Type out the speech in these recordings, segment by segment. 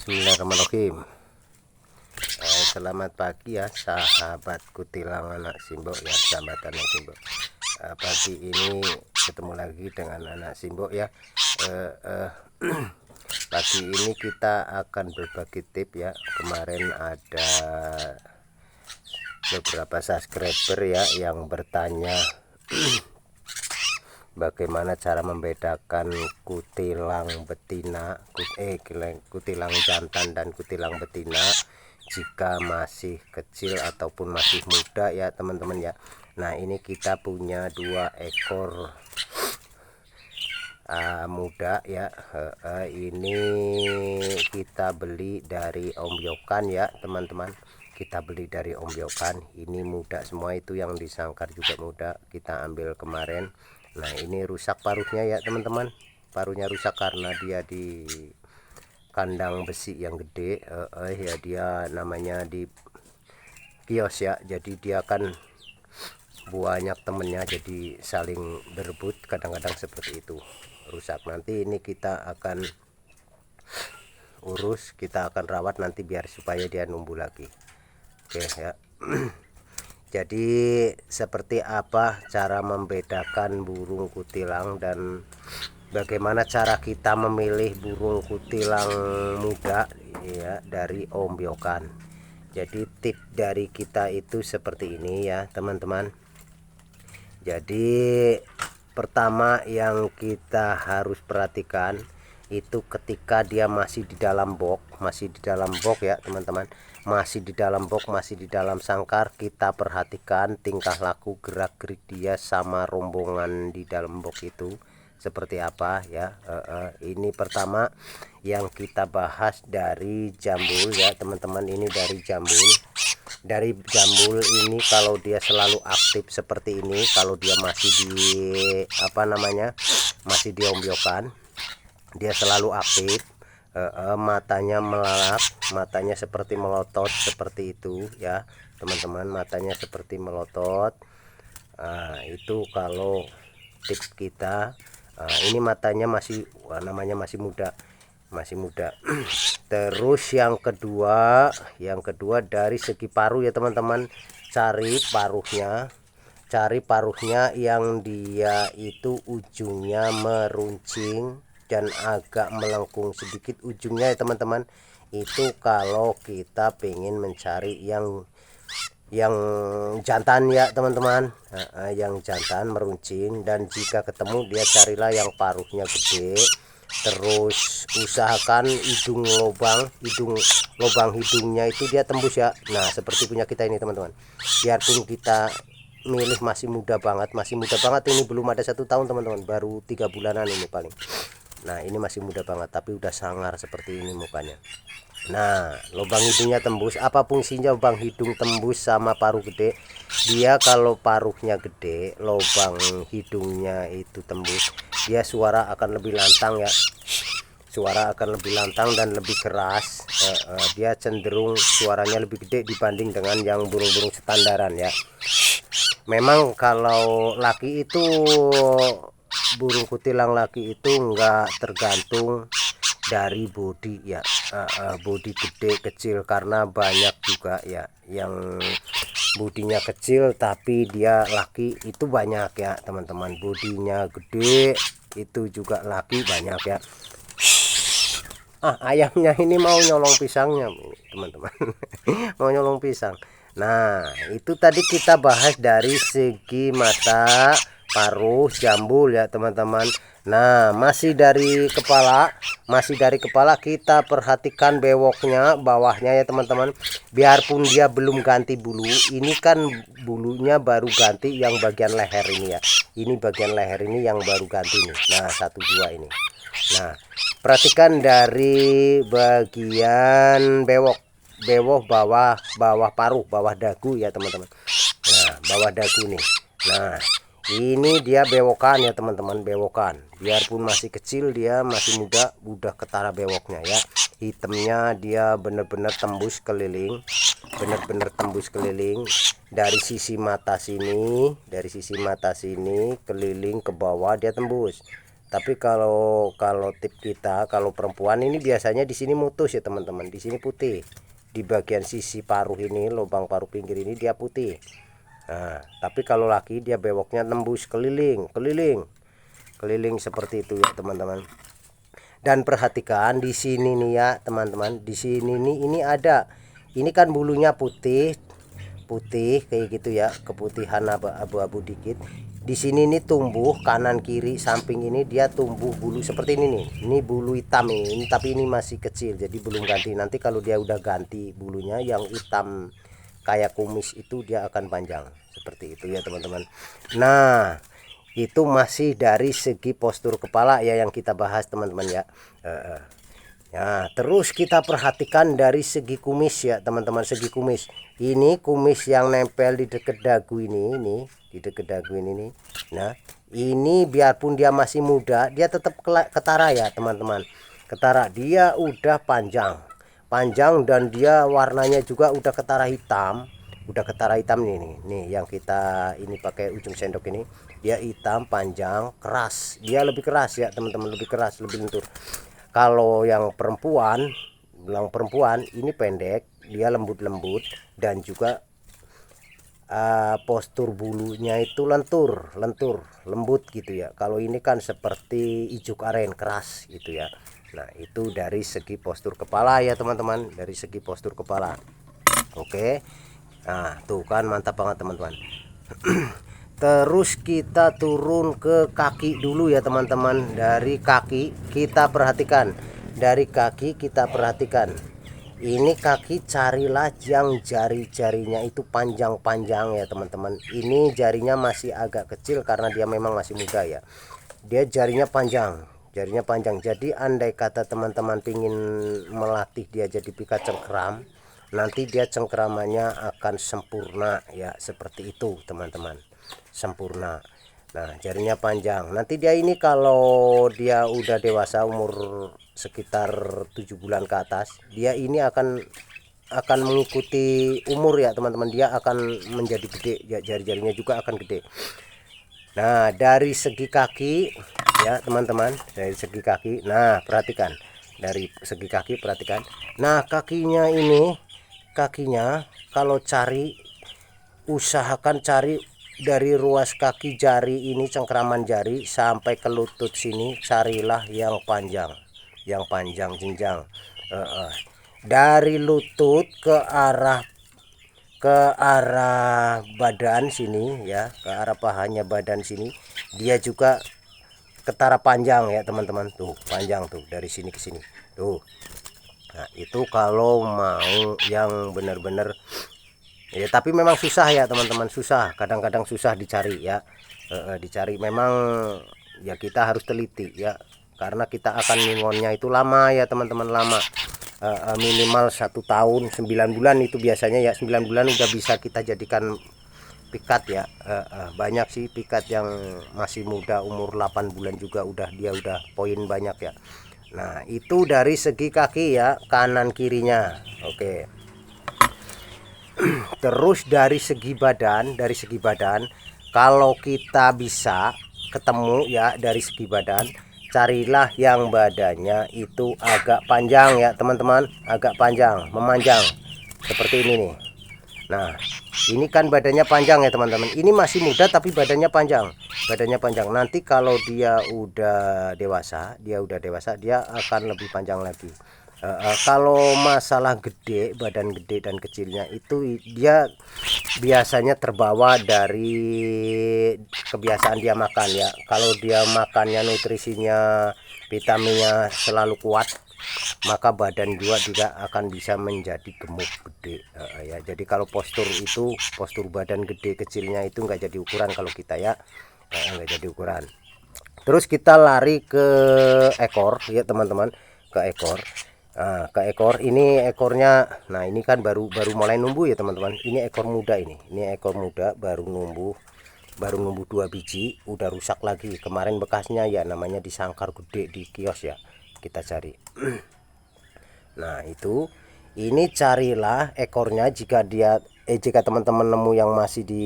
Bismillahirrahmanirrahim. Selamat pagi ya sahabat kutilang anak simbok ya, sahabat anak simbok. Pagi ini ketemu lagi dengan anak simbok ya. Pagi ini kita akan berbagi tip ya. Kemarin ada beberapa subscriber ya yang bertanya bagaimana cara membedakan kutilang betina, kutilang jantan dan kutilang betina jika masih kecil ataupun masih muda ya teman-teman ya. Nah, ini kita punya 2 ekor muda ya. Ini kita beli dari Om Yokan ya teman-teman. Kita beli dari Om Yokan. Ini muda semua, itu yang disangkar juga muda, kita ambil kemarin. Nah, ini rusak paruhnya ya teman-teman. Paruhnya rusak karena dia di kandang besi yang gede. Ya dia namanya di kios ya, jadi dia kan banyak temennya, jadi saling berebut, kadang-kadang seperti itu rusak. Nanti ini kita akan urus, kita akan rawat nanti biar supaya dia numbuh lagi. Oke ya. Jadi seperti apa cara membedakan burung kutilang dan bagaimana cara kita memilih burung kutilang muda ya dari Om Yokan. Jadi tip dari kita itu seperti ini ya teman-teman. Jadi pertama yang kita harus perhatikan itu ketika dia masih di dalam box, ya teman-teman, masih di dalam box, masih di dalam sangkar, kita perhatikan tingkah laku gerak gerik dia sama rombongan di dalam box itu seperti apa ya. Ini pertama yang kita bahas dari jambul ya teman-teman. Ini dari jambul. Dari jambul ini kalau dia selalu aktif seperti ini, kalau dia masih di masih di Om Yokan, dia selalu aktif. Matanya melalap, matanya seperti melotot seperti itu ya teman-teman, matanya seperti melotot. Itu kalau tips kita. Ini matanya masih namanya masih muda, terus yang kedua dari segi paruh ya teman-teman, cari paruhnya yang dia itu ujungnya meruncing dan agak melengkung sedikit ujungnya ya teman-teman. Itu kalau kita pengen mencari yang jantan ya teman-teman, yang jantan meruncing. Dan jika ketemu dia, carilah yang paruhnya gede, terus usahakan lubang hidungnya itu dia tembus ya. Nah, seperti punya kita ini teman-teman. Biarpun kita milih masih muda banget ini, belum ada 1 tahun teman-teman, baru 3 bulanan ini paling. Nah, ini masih muda banget tapi udah sangar seperti ini mukanya. Nah, lubang hidungnya tembus. Apa fungsinya lubang hidung tembus sama paruh gede? Dia kalau paruhnya gede, lubang hidungnya itu tembus, dia suara akan lebih lantang ya. Suara akan lebih lantang dan lebih keras. Dia cenderung suaranya lebih gede dibanding dengan yang burung-burung standaran ya. Memang kalau laki itu, burung kutilang laki itu enggak tergantung dari body ya. Body gede kecil, karena banyak juga ya yang bodinya kecil tapi dia laki, itu banyak ya teman-teman. Bodinya gede itu juga laki banyak ya. Ayamnya ini mau nyolong pisangnya teman-teman. Mau nyolong pisang. Nah, itu tadi kita bahas dari segi mata, paruh, jambul ya teman-teman. Nah, masih dari kepala kita perhatikan bewoknya, bawahnya ya teman-teman. Biarpun dia belum ganti bulu, ini kan bulunya baru ganti yang bagian leher ini ya. Ini bagian leher ini yang baru ganti nih. Nah, 1 2 ini. Nah, perhatikan dari bagian bewok bawah paruh, bawah dagu ya teman-teman. Nah, bawah dagu nih. Nah, ini dia bewokan ya teman-teman, bewokan. Biarpun masih kecil, dia masih muda, udah ketara bewoknya ya. Hitamnya dia bener-bener tembus keliling, dari sisi mata sini, keliling ke bawah dia tembus. Tapi kalau tip kita, kalau perempuan ini biasanya di sini mutus ya teman-teman, di sini putih, di bagian sisi paruh ini, lubang paruh pinggir ini dia putih. Nah, tapi kalau laki dia bewoknya nembus keliling seperti itu ya teman-teman. Dan perhatikan di sini nih ya teman-teman, di sini nih ini ada, ini kan bulunya putih kayak gitu ya, keputihan abu-abu dikit. Di sini nih tumbuh kanan kiri samping ini dia tumbuh bulu seperti ini nih. Ini bulu hitam ini tapi ini masih kecil jadi belum ganti. Nanti kalau dia udah ganti bulunya yang hitam kayak kumis itu dia akan panjang seperti itu ya teman-teman. Nah, itu masih dari segi postur kepala ya yang kita bahas teman-teman ya. Ya, terus kita perhatikan dari segi kumis ya teman-teman, segi kumis. Ini kumis yang nempel di dekat dagu ini di dekat dagu ini nih. Nah, ini biarpun dia masih muda, dia tetap ketara ya teman-teman. Ketara, dia udah panjang. Panjang dan dia warnanya juga udah ketara hitam. Udah ketara hitam nih yang kita ini pakai ujung sendok ini. Dia hitam, panjang, keras. Dia lebih keras ya teman-teman, lebih keras, lebih lentur. Kalau yang perempuan, belang perempuan ini pendek, dia lembut-lembut dan juga postur bulunya itu lentur, lembut gitu ya. Kalau ini kan seperti ijuk aren, keras gitu ya. Nah, itu dari segi postur kepala ya teman-teman, dari segi postur kepala. Oke. Nah, tuh kan mantap banget teman-teman. Terus kita turun ke kaki dulu ya teman-teman. Dari kaki kita perhatikan, ini kaki carilah yang jari-jarinya itu panjang-panjang ya teman-teman. Ini jarinya masih agak kecil karena dia memang masih muda ya. Dia jarinya panjang, jadi andai kata teman-teman pingin melatih dia jadi pikat cengkeram, nanti dia cengkeramannya akan sempurna ya, seperti itu teman-teman, sempurna. Nah, jarinya panjang. Nanti dia ini kalau dia udah dewasa umur sekitar 7 bulan ke atas, dia ini akan mengikuti umur ya teman-teman, dia akan menjadi gede ya, jari-jarinya juga akan gede. Nah, dari segi kaki ya teman-teman, dari segi kaki, nah perhatikan, dari segi kaki perhatikan. Nah, kakinya kalau cari, usahakan cari dari ruas kaki jari ini, cengkeraman jari sampai ke lutut sini, carilah yang panjang jenjang. Dari lutut ke arah badan sini ya, ke arah pahanya badan sini, dia juga ketara panjang ya teman-teman. Tuh panjang tuh dari sini ke sini tuh. Nah, itu kalau mau yang benar-benar ya, tapi memang susah ya teman-teman, susah, kadang-kadang susah dicari ya. Dicari memang ya, kita harus teliti ya, karena kita akan ngingonnya itu lama ya teman-teman, lama. Minimal 1 tahun 9 bulan itu biasanya ya, 9 bulan udah bisa kita jadikan pikat ya. Banyak sih pikat yang masih muda umur 8 bulan juga dia udah poin banyak ya. Nah, itu dari segi kaki ya, kanan kirinya. Oke. Terus dari segi badan, kalau kita bisa ketemu ya dari segi badan, carilah yang badannya itu agak panjang ya teman-teman, agak panjang, memanjang seperti ini nih. Nah, ini kan badannya panjang ya teman-teman, ini masih muda tapi badannya panjang, nanti kalau dia udah dewasa, dia akan lebih panjang lagi. Kalau masalah gede, badan gede dan kecilnya itu dia biasanya terbawa dari kebiasaan dia makan ya. Kalau dia makannya nutrisinya, vitaminnya selalu kuat, maka badan juga akan bisa menjadi gemuk gede ya. Jadi kalau postur badan gede kecilnya itu nggak jadi ukuran kalau kita ya, nggak jadi ukuran. Terus kita lari ke ekor ya teman-teman, ke ekor. Nah, ke ekor ini, ekornya, nah ini kan baru mulai numbuh ya teman-teman. Ini ekor muda, ini ekor muda baru numbuh 2 biji, udah rusak lagi. Kemarin bekasnya ya namanya disangkar gede di kios ya, kita cari. Nah, ini carilah ekornya, jika teman-teman nemu yang masih di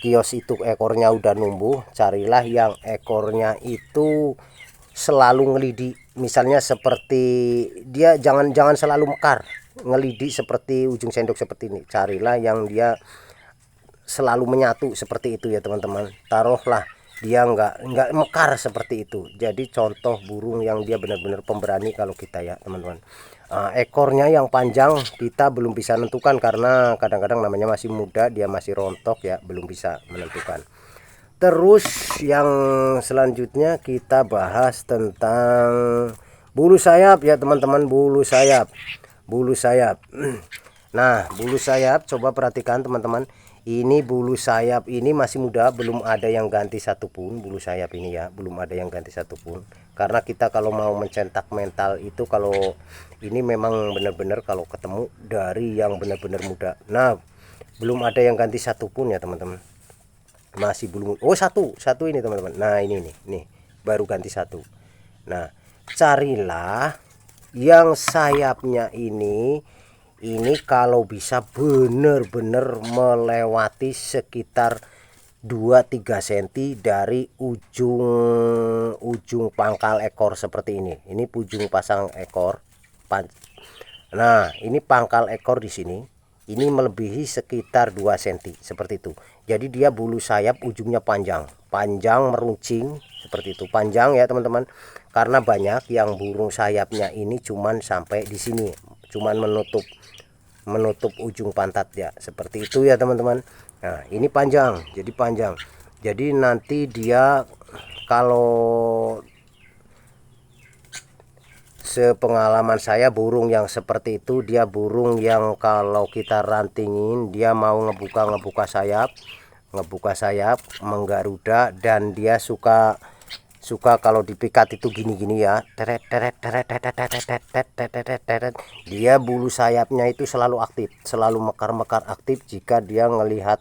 kios itu ekornya udah numbuh, carilah yang ekornya itu selalu ngelidi. Misalnya seperti dia jangan selalu mekar, ngelidi seperti ujung sendok seperti ini. Carilah yang dia selalu menyatu seperti itu ya teman-teman. Taruhlah dia nggak mekar seperti itu. Jadi contoh burung yang dia benar-benar pemberani kalau kita ya teman-teman. Ekornya yang panjang kita belum bisa menentukan karena kadang-kadang namanya masih muda, dia masih rontok ya, belum bisa menentukan. Terus yang selanjutnya kita bahas tentang bulu sayap ya teman-teman. Bulu sayap. Nah, bulu sayap coba perhatikan teman-teman. Ini bulu sayap ini masih muda, belum ada yang ganti satupun. Bulu sayap ini ya, belum ada yang ganti satupun. Karena kita kalau mau mencetak mental itu, kalau ini memang benar-benar kalau ketemu dari yang benar-benar muda. Nah, belum ada yang ganti satupun ya teman-teman. Masih belum. Oh, satu ini teman-teman. Nah, ini nih baru ganti satu. Nah, carilah yang sayapnya ini kalau bisa benar-benar melewati sekitar 2-3 cm dari ujung pangkal ekor seperti ini. Ini ujung pasang ekor. Nah, ini pangkal ekor di sini. Ini melebihi sekitar 2 cm seperti itu. Jadi dia bulu sayap ujungnya panjang meruncing seperti itu, panjang ya teman-teman. Karena banyak yang burung sayapnya ini cuman sampai di sini, cuman menutup ujung pantat ya, seperti itu ya teman-teman. Nah, ini panjang, jadi nanti dia kalau sepengalaman saya burung yang seperti itu, dia burung yang kalau kita rantingin dia mau ngebuka sayap, menggaruda, dan dia suka kalau dipikat itu gini-gini ya, teret. Dia bulu sayapnya itu selalu aktif, selalu mekar aktif jika dia ngelihat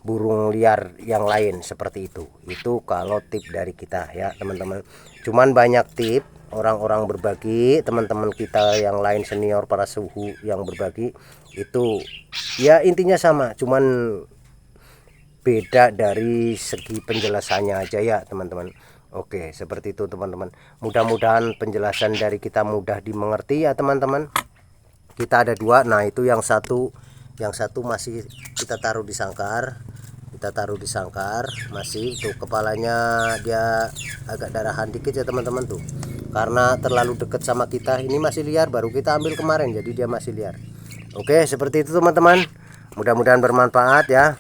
burung liar yang lain seperti itu. Itu kalau tip dari kita ya teman-teman. Cuman banyak tip orang-orang berbagi, teman-teman kita yang lain senior para suhu yang berbagi itu ya intinya sama, cuman beda dari segi penjelasannya aja ya teman-teman. Oke, seperti itu teman-teman. Mudah-mudahan penjelasan dari kita mudah dimengerti ya teman-teman. Kita ada dua. Nah, itu yang satu masih kita taruh di sangkar. Masih tuh kepalanya dia agak darahan dikit ya teman-teman tuh. Karena terlalu dekat sama kita. Ini masih liar, baru kita ambil kemarin, jadi dia masih liar. Oke, seperti itu teman-teman. Mudah-mudahan bermanfaat ya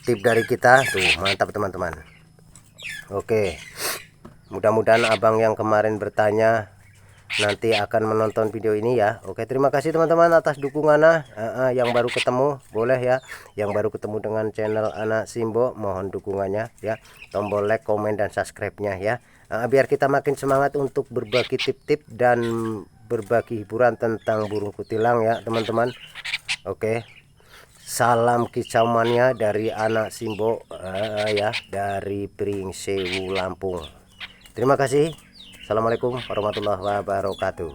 tip dari kita tuh. Mantap teman-teman. Oke, mudah-mudahan abang yang kemarin bertanya nanti akan menonton video ini ya. Oke, terima kasih teman-teman atas dukungannya. Yang baru ketemu boleh ya, yang baru ketemu dengan channel Anak Simbo, mohon dukungannya ya, tombol like, komen, dan subscribe-nya ya, biar kita makin semangat untuk berbagi tip-tip dan berbagi hiburan tentang burung kutilang ya teman-teman. Oke, salam kicauannya dari Anak Simbo ya, dari Pringsewu Lampung. Terima kasih. Assalamualaikum warahmatullahi wabarakatuh.